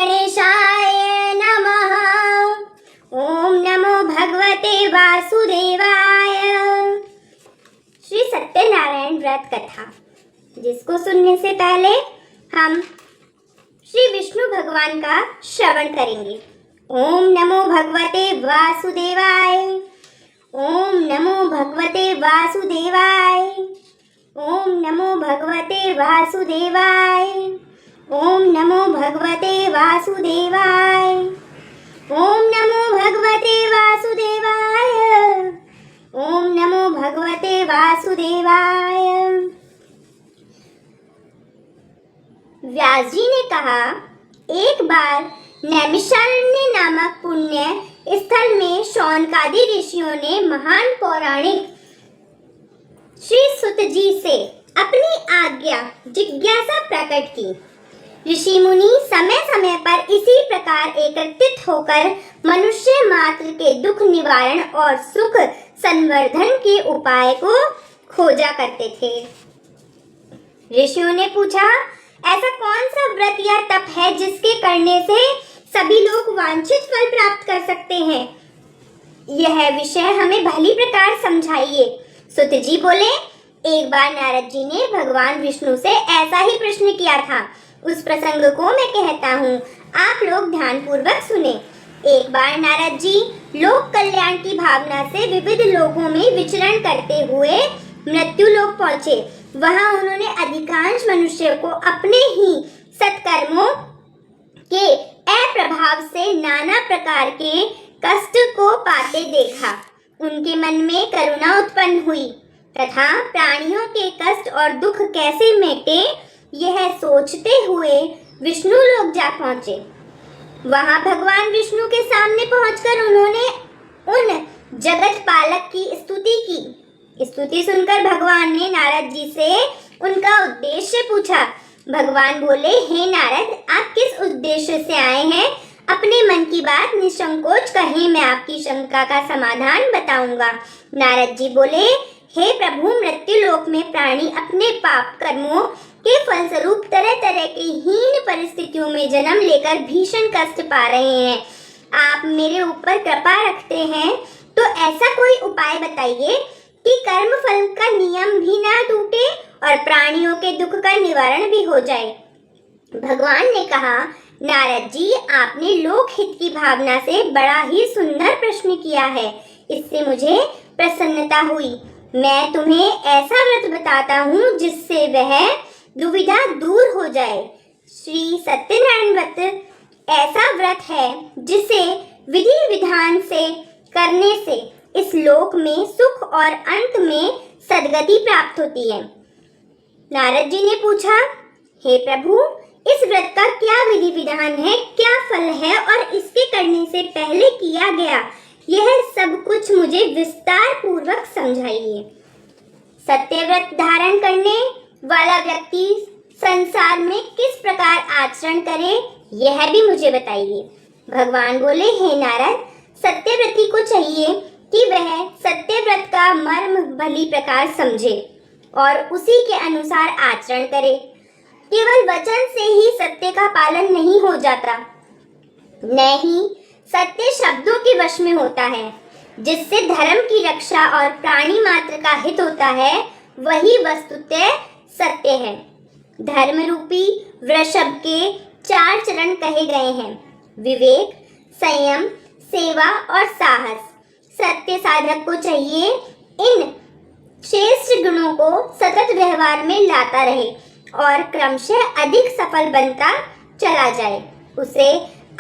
गणेशाय नमः। ओम नमो भगवते वासुदेवाय। श्री सत्यनारायण व्रत कथा, जिसको सुनने से पहले हम श्री विष्णु भगवान का श्रवण करेंगे। ओम नमो भगवते वासुदेवाय। ओम नमो भगवते वासुदेवाय। ओम नमो भगवते वासुदेवाय। ओम नमो भगवते वासुदेवाय। ओम नमो भगवते वासुदेवाय। ओम नमो भगवते वासुदेवाय। व्यास जी ने कहा, एक बार नैमिषारण्य नामक पुण्य स्थल में शौनकादि ऋषियों ने महान पौराणिक श्री सुत जी से अपनी आज्ञा जिज्ञासा प्रकट की। ऋषि मुनि समय समय पर इसी प्रकार एकत्रित होकर मनुष्य मात्र के दुख निवारण और सुख संवर्धन के उपाय को खोजा करते थे। ऋषियों ने पूछा, ऐसा कौन सा व्रत या तप है जिसके करने से सभी लोग वांछित फल प्राप्त कर सकते हैं? यह विषय हमें भली प्रकार समझाइए। सुत जी बोले, एक बार नारद जी ने भगवान विष्णु से ऐसा ही प्रश्न किया था। उस प्रसंग को मैं कहता हूँ, आप लोग ध्यान पूर्वक सुने। एक बार नारद जी लोक कल्याण की भावना से विविध लोकों में विचरण करते हुए मृत्यु लोक पहुँचे। वहाँ उन्होंने अधिकांश मनुष्य को अपने ही सत्कर्मों के अप्रभाव से नाना प्रकार के कष्ट को पाते देखा। उनके मन में करुणा उत्पन्न हुई तथा प्राणियों के कष्ट और दुख कैसे मिटे, यह सोचते हुए विष्णु लोक जा पहुँचे। वहाँ भगवान विष्णु के सामने पहुंचकर उन्होंने उन जगत पालक की स्तुति की। स्तुति सुनकर भगवान ने नारद जी से उनका उद्देश्य पूछा। भगवान बोले, हे नारद, आप किस उद्देश्य से आए हैं? अपने मन की बात निसंकोच कहें, मैं आपकी शंका का समाधान बताऊंगा। नारद जी बोले, हे प्रभु, मृत्यु लोक में प्राणी अपने पाप कर्मों के फलस्वरूप तरह तरह की हीन परिस्थितियों में जन्म लेकर भीषण कष्ट पा रहे हैं। आप मेरे ऊपर कृपा रखते हैं तो ऐसा कोई उपाय बताइए कि कर्म फल का नियम भी ना टूटे और प्राणियों के दुख का निवारण भी हो जाए। भगवान ने कहा, नारद जी, आपने लोक हित की भावना से बड़ा ही सुंदर प्रश्न किया है। इससे मुझे प्रसन्नता हुई। मैं तुम्हें ऐसा व्रत बताता हूँ जिससे वह दुविधा दूर हो जाए। श्री सत्यनारायण व्रत ऐसा व्रत है जिसे विधि विधान से करने से इस लोक में सुख और अंत में सद्गति प्राप्त होती है। नारद जी ने पूछा, हे प्रभु, इस व्रत का क्या विधि विधान है, क्या फल है और इसके करने से पहले किया गया, यह सब कुछ मुझे विस्तार पूर्वक समझाइए। सत्य व्रत धारण करने वाला व्यक्ति संसार में किस प्रकार आचरण करे, यह भी मुझे बताइए। भगवान बोले, हे नारद, सत्यव्रती को चाहिए कि वह सत्य व्रत का मर्म भली प्रकार समझे और उसी के अनुसार आचरण करे। केवल वचन से ही सत्य का पालन नहीं हो जाता, न ही सत्य शब्दों के वश में होता है। जिससे धर्म की रक्षा और प्राणी मात्र का हित होता है, वही वस्तुतः सत्य है। धर्म रूपी वृषभ के 4 चरण कहे गए हैं: विवेक, संयम, सेवा और साहस। सत्य साधक को चाहिए इन श्रेष्ठ गुणों को सतत व्यवहार में लाता रहे और क्रमशः अधिक सफल बनता चला जाए। उसे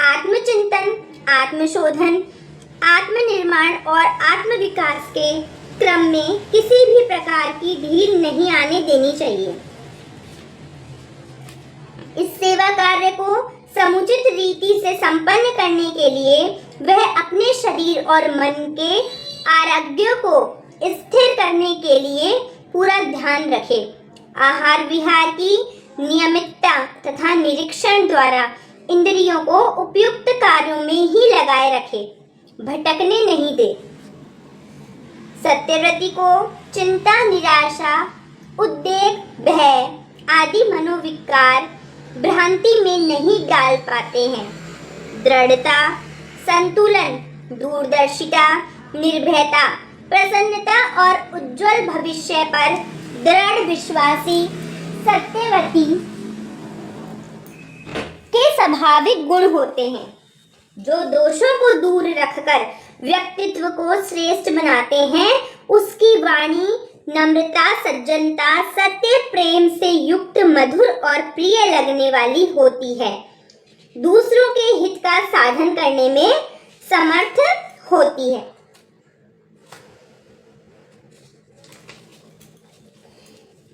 आत्मचिंतन, आत्मशोधन, आत्मनिर्माण और आत्मविकास के क्रम में किसी भी प्रकार की ढील नहीं आने देनी चाहिए। इस सेवा कार्य को समुचित रीति से संपन्न करने के लिए वह अपने शरीर और मन के आरोग्य को स्थिर करने के लिए पूरा ध्यान रखे। आहार विहार की नियमितता तथा निरीक्षण द्वारा इंद्रियों को उपयुक्त कार्यों में ही लगाए रखे, भटकने नहीं दे। सत्यव्रती को चिंता, निराशा, उद्वेग, भय आदि मनोविकार भ्रांति में नहीं डाल पाते हैं। दृढ़ता, संतुलन, दूरदर्शिता, निर्भयता, प्रसन्नता और उज्जवल भविष्य पर दृढ़ विश्वासी सत्यवती के स्वाभाविक गुण होते हैं, जो दोषों को दूर रखकर व्यक्तित्व को श्रेष्ठ बनाते हैं। उसकी वाणी नम्रता, सज्जनता, सत्य, प्रेम से युक्त, मधुर और प्रिय लगने वाली होती है। दूसरों के हित का साधन करने में समर्थ होती है।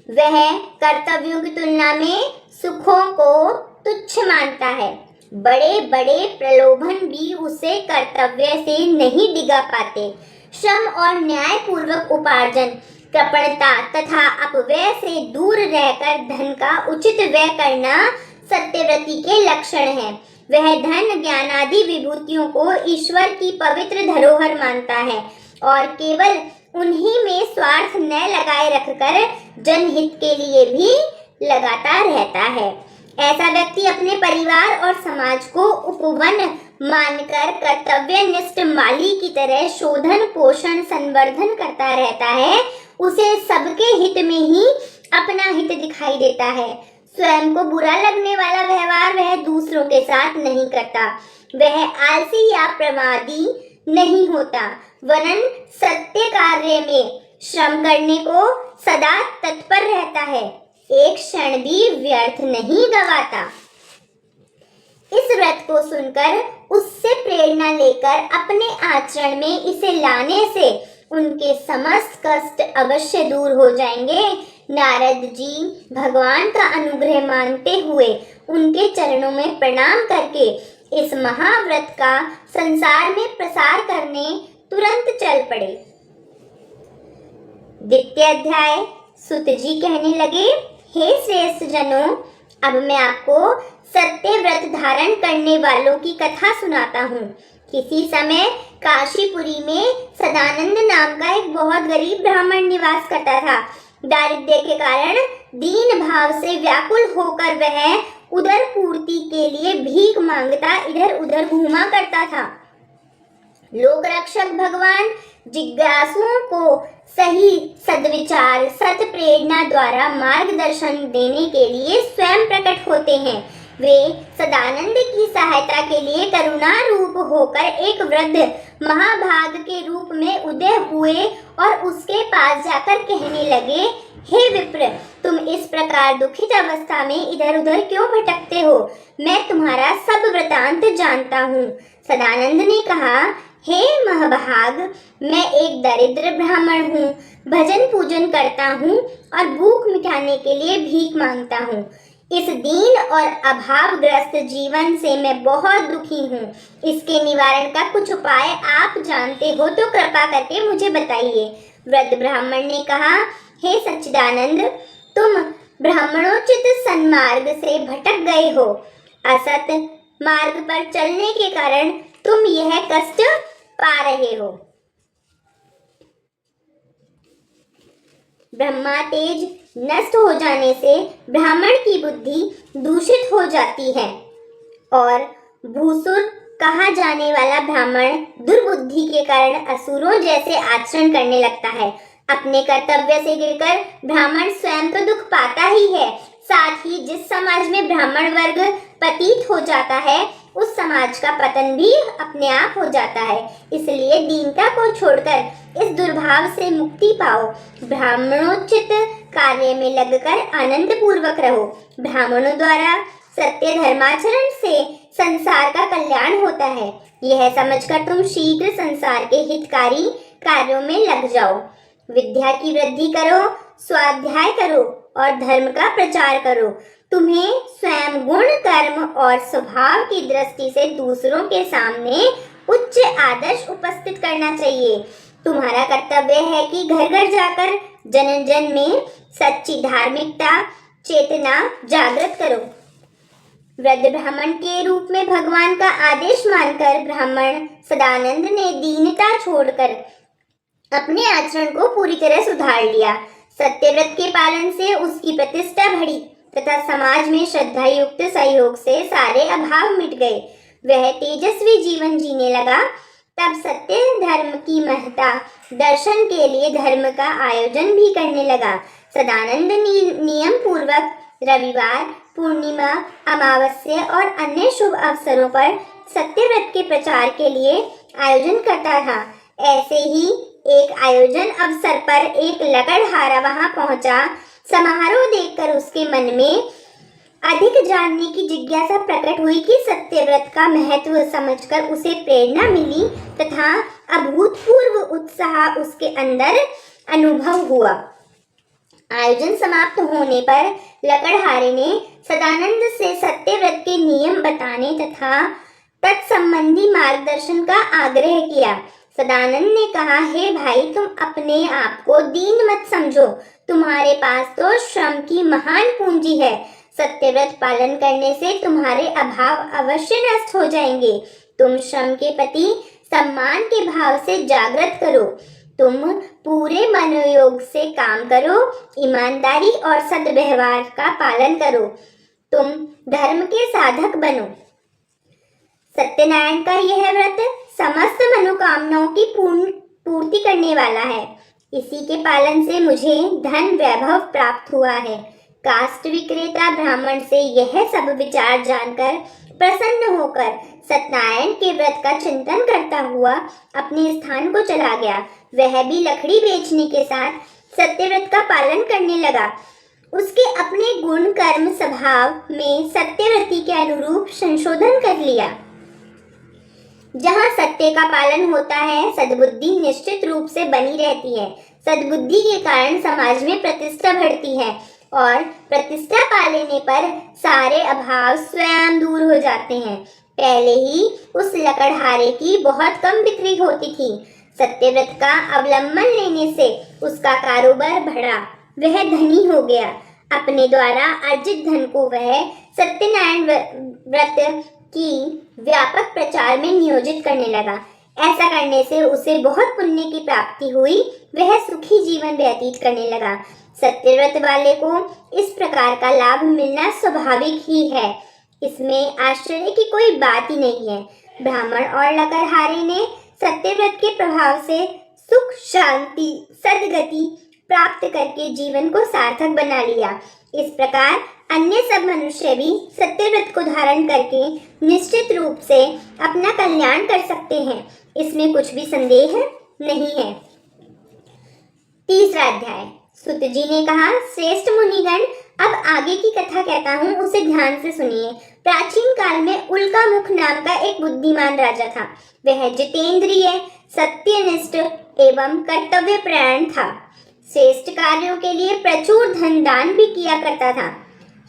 वह कर्तव्यों की तुलना में सुखों को तुच्छ मानता है। बड़े बड़े प्रलोभन भी उसे कर्तव्य से नहीं डिगा पाते। श्रम और न्याय पूर्वक उपार्जन, कृपणता तथा अपव्यय से दूर रहकर धन का उचित व्यय करना सत्यव्रती के लक्षण हैं। वह धन, ज्ञान आदि विभूतियों को ईश्वर की पवित्र धरोहर मानता है और केवल उन्हीं में स्वार्थ न लगाए रखकर जनहित के लिए भी लगाता रहता है। ऐसा व्यक्ति अपने परिवार और समाज को उपवन मानकर कर्तव्यनिष्ठ माली की तरह शोधन, पोषण, संवर्धन करता रहता है। उसे सबके हित में ही अपना हित दिखाई देता है। स्वयं को बुरा लगने वाला व्यवहार वह दूसरों के साथ नहीं करता। वह आलसी या प्रमादी नहीं होता, वरन सत्य कार्य में श्रम करने को सदा तत्पर रहता है, एक क्षण भी व्यर्थ नहीं गवाता। इस व्रत को सुनकर उससे प्रेरणा लेकर अपने आचरण में इसे लाने से उनके समस्त कष्ट अवश्य दूर हो जाएंगे। नारद जी भगवान का अनुग्रह मानते हुए उनके चरणों में प्रणाम करके इस महाव्रत का संसार में प्रसार करने तुरंत चल पड़े। द्वितीय अध्याय। सुत जी कहने लगे, हे श्रेष्ठ जनों, अब मैं आपको सत्य व्रत धारण करने वालों की कथा सुनाता हूँ। किसी समय काशीपुरी में सदानंद नाम का एक बहुत गरीब ब्राह्मण निवास करता था। दारिद्र्य के कारण दीन भाव से व्याकुल होकर वह उदर पूर्ति के लिए भीख मांगता इधर उधर घूमा करता था। लोक रक्षक भगवान जिज्ञासुओं को सही सद्विचार, सत प्रेरणा द्वारा मार्गदर्शन देने के लिए स्वयं प्रकट होते हैं। वे सदानंद की सहायता के लिए करुणा रूप होकर एक वृद्ध महाभाग के रूप में उदय हुए और उसके पास जाकर कहने लगे, हे विप्र, तुम इस प्रकार दुखित अवस्था में इधर उधर क्यों भटकते हो? मैं तुम्हारा सब वृतांत जानता हूँ। सदानंद ने कहा, हे महाभाग, मैं एक दरिद्र ब्राह्मण हूँ, भजन पूजन करता हूँ और भूख मिटाने के लिए भीख मांगता हूँ। इस दीन और अभावग्रस्त जीवन से मैं बहुत दुखी हूँ। इसके निवारण का कुछ उपाय आप जानते हो तो कृपा करके मुझे बताइए। वृद्ध ब्राह्मण ने कहा, हे सच्चिदानंद, तुम ब्राह्मणोचित सन्मार्ग से भटक गए हो। असत मार्ग पर चलने के कारण तुम यह कष्ट पा रहे हो। ब्रह्मा तेज नष्ट हो जाने से ब्राह्मण की बुद्धि दूषित हो जाती है और भूसुर कहा जाने वाला ब्राह्मण दुर्बुद्धि के कारण असुरों जैसे आचरण करने लगता है। अपने कर्तव्य से गिरकर ब्राह्मण स्वयं तो दुख पाता ही है, साथ ही जिस समाज में ब्राह्मण वर्ग पतित हो जाता है उस समाज का पतन भी अपने आप हो जाता है। इसलिए दीनता को छोड़कर इस दुर्भाव से मुक्ति पाओ। ब्राह्मणोचित कार्य में लगकर आनंद पूर्वक रहो। ब्राह्मणों द्वारा सत्य धर्माचरण से संसार का कल्याण होता है। यह समझकर तुम शीघ्र संसार के हितकारी कार्यों में लग जाओ। विद्या की वृद्धि करो, स्वाध्याय करो और धर्म का प्रचार करो। तुम्हें स्वयं गुण, कर्म और स्वभाव की दृष्टि से दूसरों के सामने उच्च आदर्श उपस्थित करना चाहिए। तुम्हारा कर्तव्य है कि घर घर जाकर जन जन में सच्ची धार्मिकता चेतना जागृत करो। वृद्ध ब्राह्मण के रूप में भगवान का आदेश मानकर ब्राह्मण सदानंद ने दीनता छोड़कर अपने आचरण को पूरी तरह सुधार लिया। सत्यव्रत के पालन से उसकी प्रतिष्ठा बढ़ी तथा समाज में श्रद्धा युक्त सहयोग से सारे अभाव मिट गए। वह तेजस्वी जीवन जीने लगा। तब सत्य धर्म की महत्ता दर्शन के लिए धर्म का आयोजन भी करने लगा। सदानंद नियम पूर्वक रविवार, पूर्णिमा, अमावस्या और अन्य शुभ अवसरों पर सत्यव्रत के प्रचार के लिए आयोजन करता था। ऐसे ही एक आयोजन अवसर पर एक लकड़हारा वहां पहुंचा। समारोह देखकर उसके मन में अधिक जानने की जिज्ञासा प्रकट हुई कि सत्यव्रत का महत्व समझकर उसे प्रेरणा मिली तथा अभूतपूर्व उत्साह उसके अंदर अनुभव हुआ। आयोजन समाप्त होने पर लकड़हारे ने सदानंद से सत्यव्रत के नियम बताने तथा तत्संबंधी मार्गदर्शन का आग्रह किया। सदानंद ने कहा, हे भाई, तुम अपने आप को दीन मत समझो। तुम्हारे पास तो श्रम की महान पूंजी है। सत्यव्रत पालन करने से तुम्हारे अभाव अवश्य नष्ट हो जाएंगे। तुम श्रम के प्रति सम्मान के भाव से जागृत करो। तुम पूरे मनोयोग से काम करो। ईमानदारी और सद्व्यवहार का पालन करो। तुम धर्म के साधक बनो। सत्यनारायण का यह व्रत समस्त मनोकामनाओं की पूर्ति करने वाला है। इसी के पालन से मुझे धन वैभव प्राप्त हुआ है। काष्ठ विक्रेता ब्राह्मण से यह सब विचार जानकर प्रसन्न होकर सत्यनारायण के व्रत का चिंतन करता हुआ अपने स्थान को चला गया। वह भी लकड़ी बेचने के साथ सत्यव्रत का पालन करने लगा। उसके अपने गुण कर्म स्वभाव में सत्यव्रती के अनुरूप संशोधन कर लिया। जहाँ सत्य का पालन होता है, सद्बुद्धि निश्चित रूप से बनी रहती है। सद्बुद्धि के कारण समाज में प्रतिष्ठा बढ़ती है और प्रतिष्ठा पा लेने पर सारे अभाव स्वयं दूर हो जाते हैं। पहले ही उस लकड़हारे की बहुत कम बिक्री होती थी। सत्यव्रत का अवलंबन लेने से उसका कारोबार बढ़ा। वह धनी हो गया। अपने द्वारा अर्जित धन को वह सत्यनारायण व्रत की व्यापक प्रचार में नियोजित करने लगा। ऐसा करने से उसे बहुत पुण्य की प्राप्ति हुई। वह सुखी जीवन व्यतीत करने लगा। सत्यव्रत वाले को इस प्रकार का लाभ मिलना स्वाभाविक ही है। इसमें आश्चर्य की कोई बात ही नहीं है। ब्राह्मण और लकड़हारे ने सत्यव्रत के प्रभाव से सुख, शांति, सद्गति प्राप्त करके जीवन को सार्थक बना लिया। इस प्रकार अन्य सब मनुष्य भी सत्यव्रत को धारण करके निश्चित रूप से अपना कल्याण कर सकते हैं। इसमें कुछ भी संदेह नहीं है। तीसरा अध्याय। सुत जी ने कहा, श्रेष्ठ मुनिगण, अब आगे की कथा कहता हूँ, उसे ध्यान से सुनिए। प्राचीन काल में उल्कामुख नाम का एक बुद्धिमान राजा था। वह जितेंद्रिय, सत्यनिष्ठ एवं कर्तव्यपरायण था। श्रेष्ठ कार्यों के लिए प्रचुर धन दान भी किया करता था।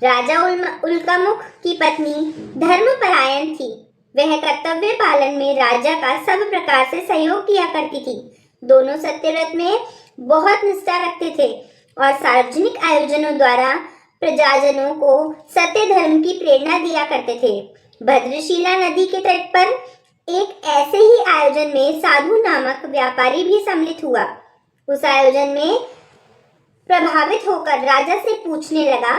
राजा उल्कामुख की पत्नी धर्मपरायण थी। वह कर्तव्य पालन में राजा का सब प्रकार से सहयोग किया करती थी। दोनों सत्यव्रत में बहुत निष्ठा रखते थे और सार्वजनिक आयोजनों द्वारा प्रजाजनों को सत्य धर्म की प्रेरणा दिया करते थे। भद्रशिला नदी के तट पर एक ऐसे ही आयोजन में साधु नामक व्यापारी भी सम्मिलित हुआ। उस आयोजन में प्रभावित होकर राजा से पूछने लगा।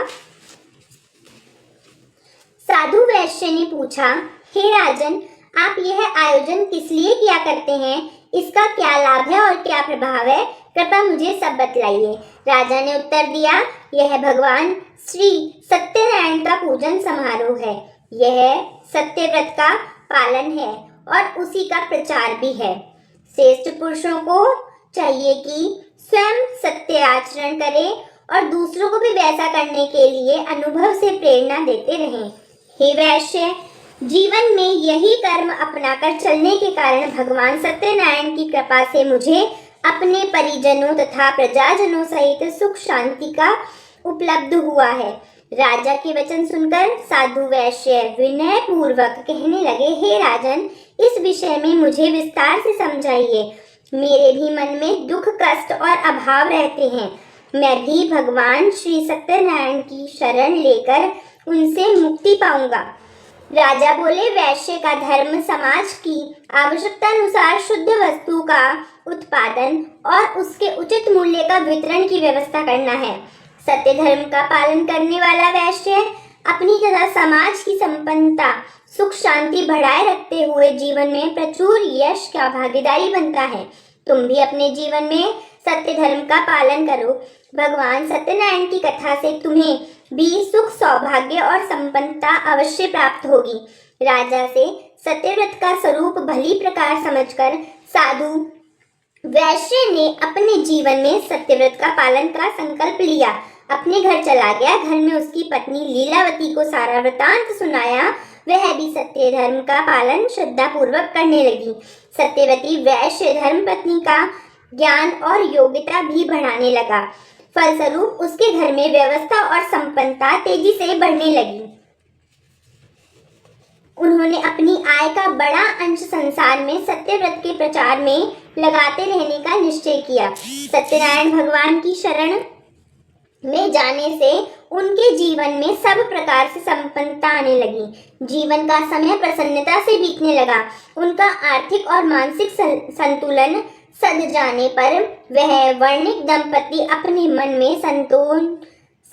साधु वैश्य ने पूछा, हे राजन, आप यह आयोजन किस लिए किया करते हैं? इसका क्या लाभ है और क्या प्रभाव है? कृपया मुझे सब बतलाइए। राजा ने उत्तर दिया, यह भगवान श्री सत्यनारायण का पूजन समारोह है। यह सत्यव्रत का पालन है और उसी का प्रचार भी है। श्रेष्ठ पुरुषों को चाहिए कि स्वयं सत्य आचरण करें और दूसरों को भी वैसा करने के लिए अनुभव से प्रेरणा देते रहें। हे वैश्य, जीवन में यही कर्म अपनाकर चलने के कारण भगवान सत्यनारायण की कृपा से मुझे अपने परिजनों तथा प्रजाजनों सहित सुख शांति का उपलब्ध हुआ है। राजा के वचन सुनकर साधु वैश्य विनय पूर्वक कहने लगे, हे राजन, इस विषय में मुझे विस्तार से समझाइए। मेरे भी मन में दुख, कष्ट और अभाव रहते हैं। मैं भी भगवान श्री सत्यनारायण की शरण लेकर उनसे मुक्ति पाऊंगा। राजा बोले, वैश्य का धर्म समाज की आवश्यकता अनुसार शुद्ध वस्तु का उत्पादन और उसके उचित मूल्य का वितरण की व्यवस्था करना है। सत्य धर्म का पालन करने वाला वैश्य अपनी तथा समाज की संपन्नता सुख शांति बढ़ाए रखते हुए जीवन में प्रचुर यश का भागीदारी बनता है। तुम भी अपने जीवन में सत्य धर्म का पालन करो। भगवान सत्यनारायण की कथा से तुम्हें भी सुख सौभाग्य और संपन्नता अवश्य प्राप्त होगी। राजा से सत्यव्रत का स्वरूप भली प्रकार समझकर साधु वैश्य ने अपने जीवन में सत्यव्रत का पालन का संकल्प लिया। अपने घर चला गया। घर में उसकी पत्नी लीलावती को सारा वृतांत सुनाया। वह भी सत्य धर्म का पालन श्रद्धा पूर्वक करने लगी। सत्यवती वैश्य धर्म पत्नी का ज्ञान और योग्यता भी बढ़ाने लगा। फलस्वरूप उसके घर में व्यवस्था और संपन्नता तेजी से बढ़ने लगी। उन्होंने अपनी आय का बड़ा अंश संसार में सत्यव्रत के प्रचार में लगाते रहने का निश्चय किया। सत्यनारायण भगवान की शरण में जाने से उनके जीवन में सब प्रकार से संपन्नता आने लगी। जीवन का समय प्रसन्नता से बीतने लगा। उनका आर्थिक और मानसिक संतुलन सध जाने पर वह वर्णिक दंपति अपने मन में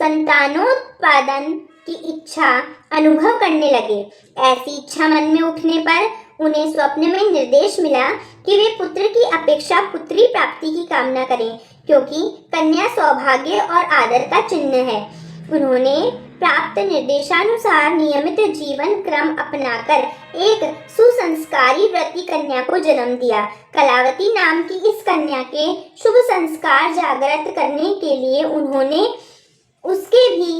संतानोत्पादन की इच्छा अनुभव करने लगे। ऐसी इच्छा मन में उठने पर उन्हें स्वप्न में निर्देश मिला कि वे पुत्र की अपेक्षा पुत्री प्राप्ति की कामना करें, क्योंकि कन्या सौभाग्य और आदर का चिन्ह है। उन्होंने प्राप्त निर्देशानुसार नियमित जीवन क्रम अपनाकर एक सुसंस्कारी व्रती कन्या को जन्म दिया। कलावती नाम की इस कन्या के शुभ संस्कार जागृत करने के लिए उन्होंने उसके भी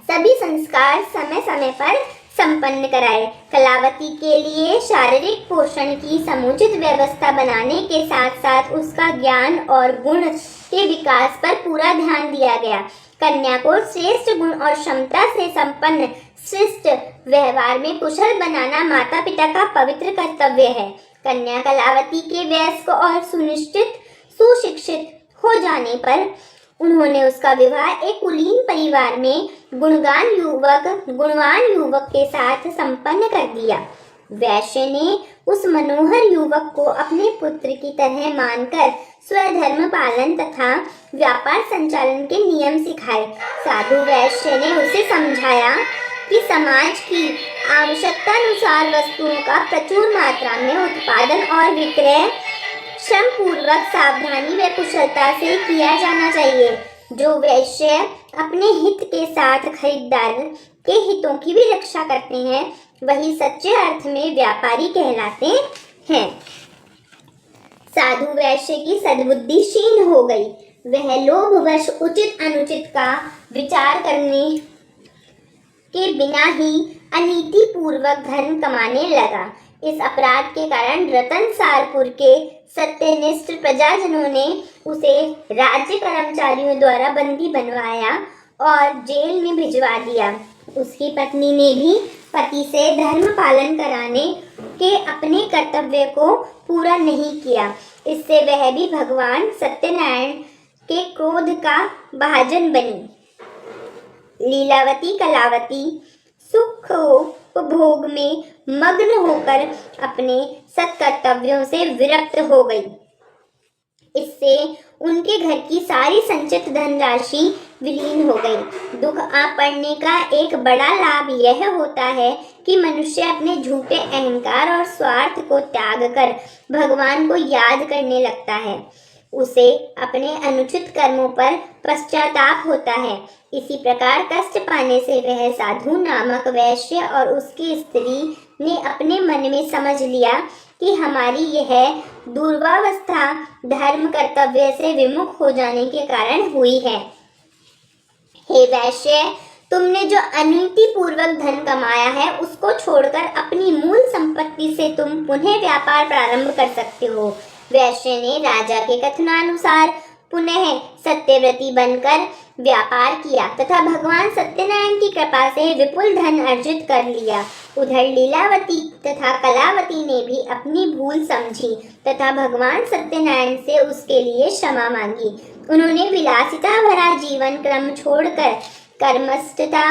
सभी संस्कार समय समय पर संपन्न कराए। कलावती के लिए शारीरिक पोषण की समुचित व्यवस्था बनाने के साथ साथ उसका ज्ञान और गुण के विकास पर पूरा ध्यान दिया गया। कन्या को श्रेष्ठ गुण और क्षमता से संपन्न शिष्ट व्यवहार में कुशल बनाना माता पिता का पवित्र कर्तव्य है। कन्या कलावती के वयस्क और सुशिक्षित हो जाने पर उन्होंने उसका विवाह एक कुलीन परिवार में गुणवान युवक के साथ संपन्न कर दिया। वैश्य ने उस मनोहर युवक को अपने पुत्र की तरह मानकर स्वधर्म पालन तथा व्यापार संचालन के नियम सिखाए। साधु वैश्य ने उसे समझाया कि समाज की आवश्यकता अनुसार वस्तुओं का प्रचुर मात्रा में उत्पादन और विक्रय श्रम पूर्वक सावधानी व कुशलता से किया जाना चाहिए। जो वैश्य अपने हित के साथ खरीदार के हितों की भी रक्षा करते हैं, वही सच्चे अर्थ में व्यापारी कहलाते हैं। साधु वैश्य की सद्बुद्धि क्षीण हो गई। वह लोभवश उचित अनुचित का विचार करने के बिना ही अनीति पूर्वक धन कमाने लगा। इस अपराध के कारण रतनसारपुर के सत्यनिष्ठ प्रजाजनों ने उसे राज्य कर्मचारियों द्वारा बंदी बनवाया और जेल में भिजवा दिया। उसकी पत्नी ने भी पति से धर्म पालन कराने के अपने कर्तव्य को पूरा नहीं किया। इससे वह भी भगवान सत्यनारायण के क्रोध का भाजन बनी। लीलावती कलावती सुख उपभोग में मग्न होकर अपने सत्कर्तव्यों से विरक्त हो गई। इससे उनके घर की सारी संचित धनराशि विलीन हो गई। दुख आ पड़ने का एक बड़ा लाभ यह होता है कि मनुष्य अपने झूठे अहंकार और स्वार्थ को त्याग कर भगवान को याद करने लगता है। उसे अपने अनुचित कर्मों पर पश्चाताप होता है। इसी प्रकार कष्ट पाने से वह साधु नामक वैश्य और उसकी स्त्री ने अपने मन में समझ लिया कि हमारी यह दुर्वावस्था धर्म कर्तव्य से विमुख हो जाने के कारण हुई है। हे वैश्य, तुमने जो अनीति पूर्वक धन कमाया है उसको छोड़कर अपनी मूल संपत्ति से तुम पुनः व्यापार प्रारंभ कर सकते हो। वैश्य ने राजा के कथनानुसार पुनः सत्यव्रती बनकर व्यापार किया तथा भगवान सत्यनारायण की कृपा से विपुल धन अर्जित कर लिया। उधर लीलावती तथा कलावती ने भी अपनी भूल समझी तथा भगवान सत्यनारायण से उसके लिए क्षमा मांगी। उन्होंने विलासिता भरा जीवन क्रम छोड़कर कर्मस्थता,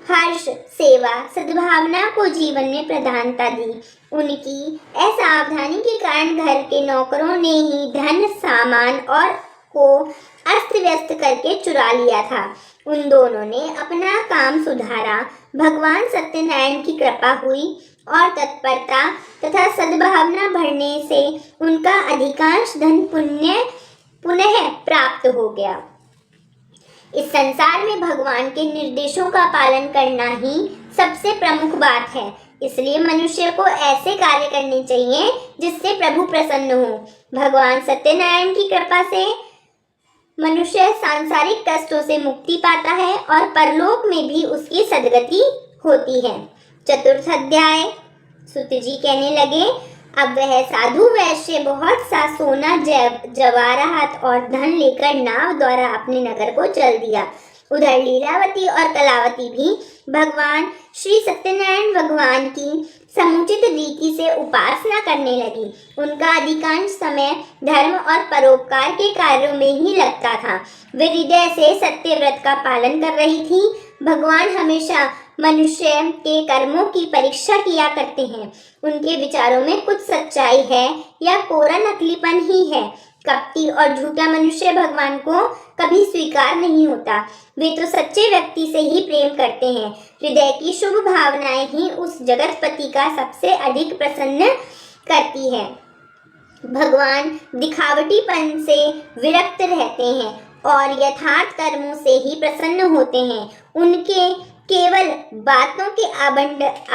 हर्ष, सेवा, सद्भावना को जीवन में प्रधानता दी। उनकी असावधानी के कारण घर के नौकरों ने ही धन, सामान और को अस्त व्यस्त करके चुरा लिया था। उन दोनों ने अपना काम सुधारा। भगवान सत्यनारायण की कृपा हुई और तत्परता तथा सद्भावना बढ़ने से उनका अधिकांश धन पुनः प्राप्त हो गया। इस संसार में भगवान के निर्देशों का पालन करना ही सबसे प्रमुख बात है। इसलिए मनुष्य को ऐसे कार्य करने चाहिए जिससे प्रभु प्रसन्न हो। भगवान सत्यनारायण की कृपा से मनुष्य सांसारिक कष्टों से मुक्ति पाता है और परलोक में भी उसकी सद्गति होती है। चतुर्थ अध्याय। सूत जी कहने लगे, अब वह साधु वैश्य बहुत सा सोना जवाहरात और धन लेकर नाव द्वारा अपने नगर को चल दिया। उधर लीलावती और कलावती भी भगवान श्री सत्यनारायण भगवान की समुचित रीति से उपासना करने लगी। उनका अधिकांश समय धर्म और परोपकार के कार्यों में ही लगता था। वे हृदय से सत्य व्रत का पालन कर रही थी। भगवान हमेशा मनुष्य के कर्मों की परीक्षा किया करते हैं। उनके विचारों में कुछ सच्चाई है या कोरा नकलीपन ही है। कपटी और झूठा मनुष्य भगवान को कभी स्वीकार नहीं होता। वे तो सच्चे व्यक्ति से ही प्रेम करते हैं। हृदय की शुभ भावनाएं ही उस जगतपति का सबसे अधिक प्रसन्न करती है। भगवान दिखावटीपन से विरक्त रहते हैं और यथार्थ कर्मों से ही प्रसन्न होते हैं। उनके केवल बातों के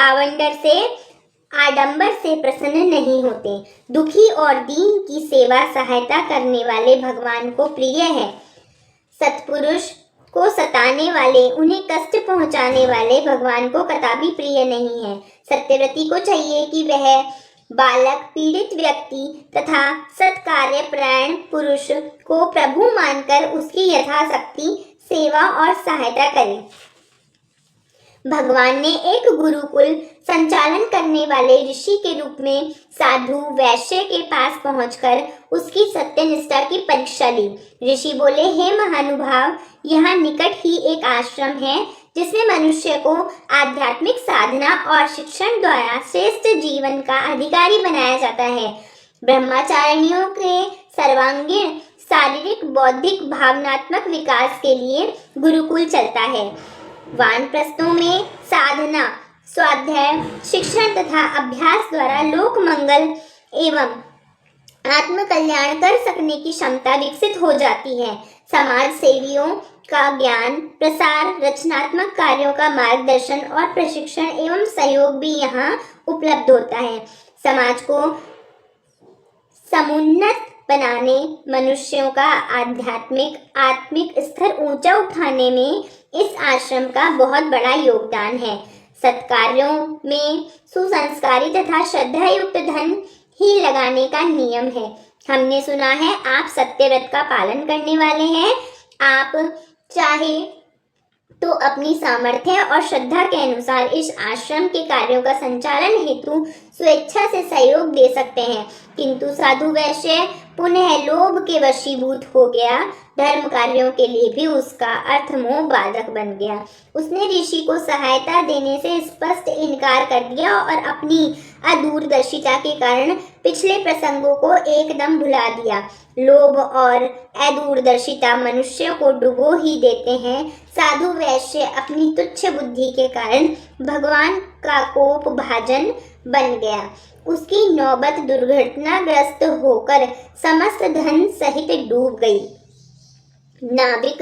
आवंडर से आडंबर से प्रसन्न नहीं होते। दुखी और दीन की सेवा सहायता करने वाले भगवान को प्रिय है। सत्पुरुष को सताने वाले, उन्हें कष्ट पहुंचाने वाले भगवान को कदापि प्रिय नहीं है। सत्यव्रती को चाहिए कि वह बालक, पीड़ित व्यक्ति तथा सत्कार्य परायण पुरुष को प्रभु मानकर उसकी यथाशक्ति सेवा और सहायता करे। भगवान ने एक गुरुकुल संचालन करने वाले ऋषि के रूप में साधु वैश्य के पास पहुंचकर उसकी सत्यनिष्ठा की परीक्षा ली। ऋषि बोले, हे महानुभाव, यहाँ निकट ही एक आश्रम है जिसमें मनुष्य को आध्यात्मिक साधना और शिक्षण द्वारा श्रेष्ठ जीवन का अधिकारी बनाया जाता है। ब्रह्मचारिणियों के सर्वांगीण शारीरिक, बौद्धिक, भावनात्मक विकास के लिए गुरुकुल चलता है। वानप्रस्थों में साधना, स्वाध्याय, शिक्षण तथा अभ्यास द्वारा लोक मंगल एवं आत्म कल्याण कर सकने की क्षमता विकसित हो जाती है। समाज सेवियों का ज्ञान प्रसार, रचनात्मक कार्यों का मार्गदर्शन और प्रशिक्षण एवं सहयोग भी यहाँ उपलब्ध होता है। समाज को समुन्नत बनाने, मनुष्यों का आत्मिक स्तर ऊंचा उठाने में इस आश्रम का बहुत बड़ा योगदान है। सत्कार्यों में सुसंस्कारी तथा श्रद्धायुक्त धन ही लगाने का नियम है। हमने सुना है आप सत्यव्रत का पालन करने वाले हैं। आप चाहे तो अपनी सामर्थ्य और श्रद्धा के अनुसार इस आश्रम के कार्यों का संचालन हेतु स्वेच्छा से सहयोग दे सकते हैं। किंतु साधु वैश्य पुनः लोभ के वशीभूत हो गया। धर्म कार्यों के लिए भी उसका अर्थमोह बाधक बन गया। उसने ऋषि को सहायता देने से स्पष्ट इनकार कर दिया और अपनी अदूरदर्शिता के कारण पिछले प्रसंगों को एकदम भुला दिया। लोभ और अदूरदर्शिता मनुष्य को डुबो ही देते हैं। साधु वैश्य अपनी तुच्छ बुद्धि के कारण भगवान का कोप भाजन बन गया। उसकी नौबत दुर्घटनाग्रस्त होकर समस्त धन सहित डूब गई। नाविक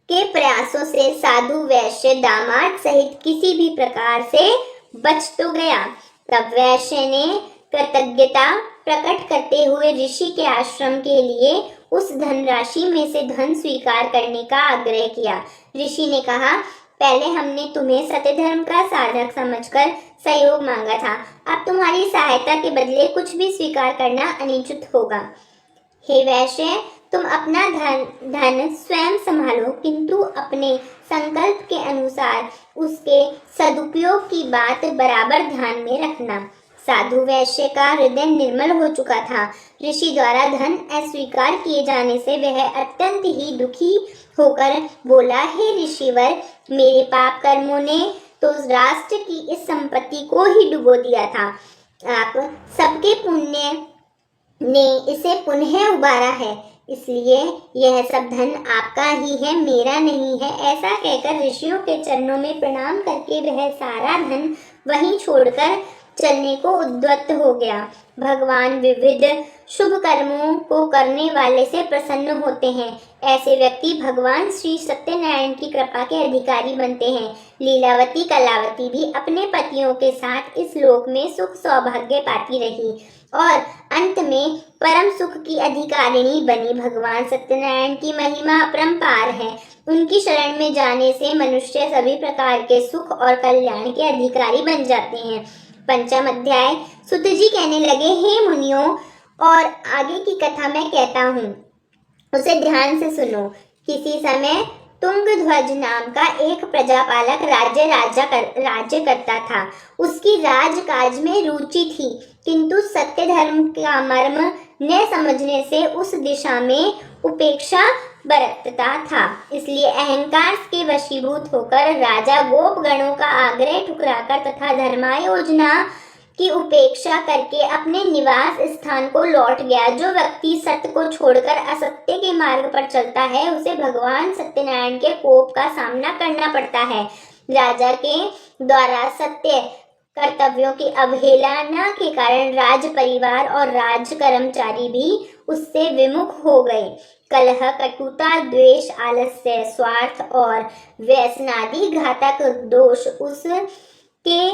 के प्रयासों से साधु वैश्य दामाद सहित किसी भी प्रकार से बच तो गया। तब वैश्य ने कृतज्ञता प्रकट करते हुए ऋषि के आश्रम के लिए उस धनराशि में से धन स्वीकार करने का आग्रह किया। ऋषि ने कहा, पहले हमने तुम्हें सत्य धर्म का साधक समझकर सहयोग मांगा था। अब तुम्हारी सहायता के बदले कुछ भी स्वीकार करना अनुचित होगा। हे वैश्य, तुम अपना धन स्वयं संभालो, किंतु अपने संकल्प के अनुसार उसके सदुपयोग की बात बराबर ध्यान में रखना। साधु वैश्य का हृदय निर्मल हो चुका था। ऋषि द्वारा धन अस्वीकार किए जाने से वह अत्यंत ही दुखी होकर बोला, हे ऋषिवर, मेरे पाप कर्मों ने तो राष्ट्र की इस संपत्ति को ही डुबो दिया था। आप सबके पुण्य ने इसे पुनः उबारा है। इसलिए यह सब धन आपका ही है, मेरा नहीं है। ऐसा कहकर ऋषियों के चरणों में प्रणाम करके वह सारा धन वहीं छोड़कर चलने को उद्यत हो गया। भगवान विविध शुभ कर्मों को करने वाले से प्रसन्न होते हैं। ऐसे व्यक्ति भगवान श्री सत्यनारायण की कृपा के अधिकारी बनते हैं। लीलावती कलावती भी अपने पतियों के साथ इस लोक में सुख सौभाग्य पाती रही और अंत में परम सुख की अधिकारिणी बनी। भगवान सत्यनारायण की महिमा अपरंपार है। उनकी शरण में जाने से मनुष्य सभी प्रकार के सुख और कल्याण के अधिकारी बन जाते हैं। पंचम अध्याय। सुत जी कहने लगे, हे मुनियों, और आगे की कथा मैं कहता हूँ, उसे ध्यान से सुनो। किसी समय तुंगध्वज नाम का एक प्रजापालक राज्य करता था। उसकी राजकाज में रुचि थी, किंतु सत्य धर्म का मर्म न समझने से उस दिशा में उपेक्षा बरतता था। इसलिए अहंकार के वशीभूत होकर राजा गोपगणों का आग्रह ठुकराकर तथा धर्मायोजना की उपेक्षा करके अपने निवास स्थान को लौट गया। जो व्यक्ति सत्य को छोड़कर असत्य के मार्ग पर चलता है, उसे भगवान सत्यनारायण के कोप का सामना करना पड़ता है। राजा के द्वारा सत्य कर्तव्यों की अवहेलना के कारण राज परिवार और राज कर्मचारी भी उससे विमुख हो गए। कलह, कटुता, द्वेष, आलस्य, स्वार्थ और व्यसनादि घातक दोष उसके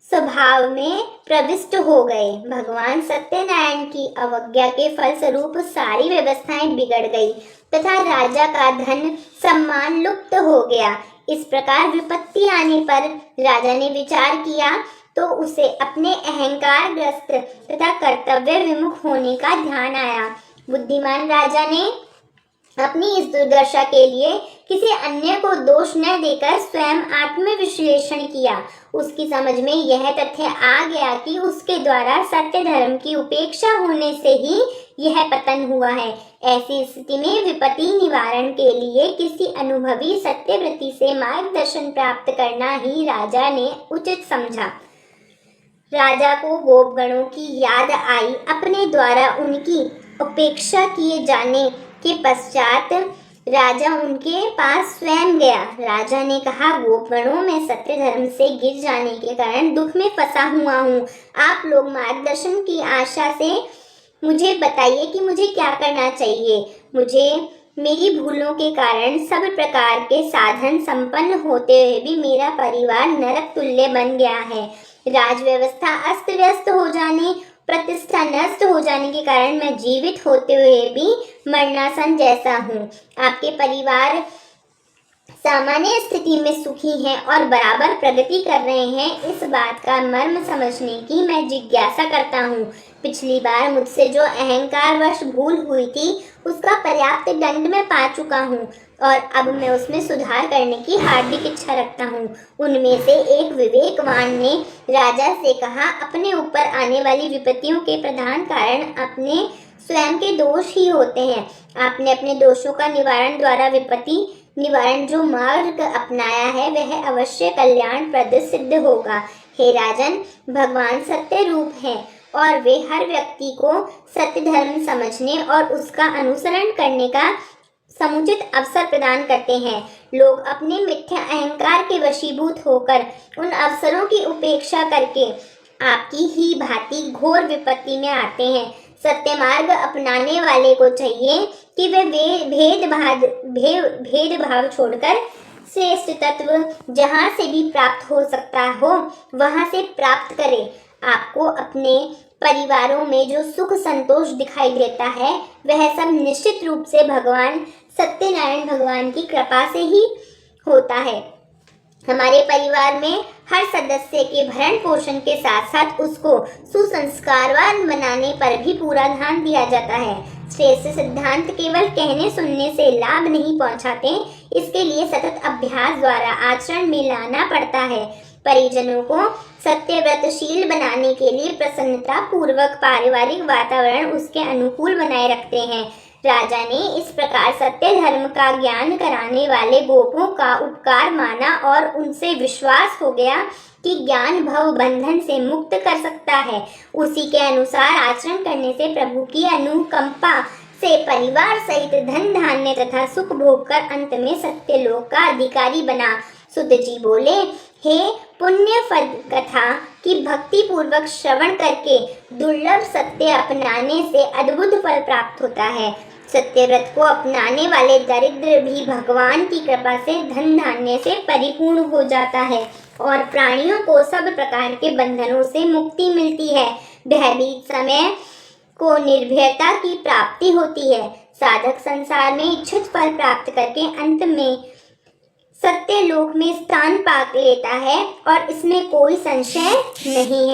स्वभाव में प्रविष्ट हो गए। भगवान सत्यनारायण की अवज्ञा के फलस्वरूप सारी व्यवस्थाएं बिगड़ गई तथा राजा का धन सम्मान लुप्त हो गया। इस प्रकार विपत्ति आने पर राजा ने विचार किया तो उसे अपने अहंकारग्रस्त तथा कर्तव्य विमुख होने का ध्यान आया। बुद्धिमान राजा ने अपनी इस दुर्दशा के लिए किसी अन्य को दोष न देकर स्वयं आत्मविश्लेषण किया। उसकी समझ में यह तथ्य आ गया कि उसके द्वारा सत्य धर्म की उपेक्षा होने से ही यह पतन हुआ है। ऐसी स्थिति में विपत्ति निवारण के लिए किसी अनुभवी सत्यव्रती से मार्गदर्शन प्राप्त करना ही राजा ने उचित समझा। राजा को गोपगणों की याद आई। अपने द्वारा उनकी उपेक्षा किए जाने के पश्चात राजा उनके पास स्वयं गया। राजा ने कहा, गोपगणों में सत्य धर्म से गिर जाने के कारण दुख में फंसा हुआ हूँ। आप लोग मार्गदर्शन की आशा से मुझे बताइए कि मुझे क्या करना चाहिए। मुझे मेरी भूलों के कारण सब प्रकार के साधन संपन्न होते हुए भी मेरा परिवार नरक तुल्य बन गया है। राज व्यवस्था अस्त व्यस्त हो जाने, प्रतिष्ठा नष्ट हो जाने के कारण मैं जीवित होते हुए भी मरणासन जैसा हूँ। आपके परिवार सामान्य स्थिति में सुखी हैं और बराबर प्रगति कर रहे हैं, इस बात का मर्म समझने की मैं जिज्ञासा करता हूँ। पिछली बार मुझसे जो अहंकारवश भूल हुई थी, उसका पर्याप्त दंड मैं पा चुका हूँ और अब मैं उसमें सुधार करने की हार्दिक इच्छा रखता हूँ। उनमें से एक विवेकवान ने राजा से कहा, अपने ऊपर आने वाली विपत्तियों के प्रधान कारण अपने स्वयं के दोष ही होते हैं। आपने अपने दोषों का निवारण द्वारा विपत्ति निवारण जो मार्ग अपनाया है, वह अवश्य कल्याणप्रद सिद्ध होगा। हे राजन, भगवान सत्य रूप है और वे हर व्यक्ति को सत्य धर्म समझने और उसका अनुसरण करने का समुचित अवसर प्रदान करते हैं। लोग अपने मिथ्या अहंकार के वशीभूत होकर उन अवसरों की उपेक्षा करके आपकी ही भांति घोर विपत्ति में आते हैं। सत्य मार्ग अपनाने वाले को चाहिए कि वे भेदभाव छोड़कर श्रेष्ठ तत्व जहाँ से भी प्राप्त हो सकता हो वहाँ से प्राप्त करे। आपको अपने परिवारों में जो सुख संतोष दिखाई देता है, वह सब निश्चित रूप से भगवान सत्यनारायण भगवान की कृपा से ही होता है। हमारे परिवार में हर सदस्य के भरण पोषण के साथ साथ उसको सुसंस्कारवान बनाने पर भी पूरा ध्यान दिया जाता है। श्रेष्ठ सिद्धांत केवल कहने सुनने से लाभ नहीं पहुंचाते, इसके लिए सतत अभ्यास द्वारा आचरण में लाना पड़ता है। परिजनों को सत्यव्रतशील बनाने के लिए प्रसन्नता पूर्वक पारिवारिक वातावरण उसके अनुकूल बनाए रखते हैं। राजा ने इस प्रकार सत्य धर्म का ज्ञान कराने वाले गोपों का उपकार माना और उनसे विश्वास हो गया कि ज्ञान भव बंधन से मुक्त कर सकता है। उसी के अनुसार आचरण करने से प्रभु की अनुकंपा से परिवार सहित धन धान्य तथा सुख भोग कर अंत में सत्यलोक का अधिकारी बना। सुत जी बोले, हे पुण्य फल कथा की भक्ति पूर्वक श्रवण करके दुर्लभ सत्य अपनाने से अद्भुत फल प्राप्त होता है। सत्य व्रत को अपनाने वाले दरिद्र भी भगवान की कृपा से धन धान्य से परिपूर्ण हो जाता है और प्राणियों को सब प्रकार के बंधनों से मुक्ति मिलती है। भयभीत समय को निर्भयता की प्राप्ति होती है। साधक संसार में इच्छित फल प्राप्त करके अंत में सत्यलोक में स्थान पा लेता है और इसमें कोई संशय नहीं है।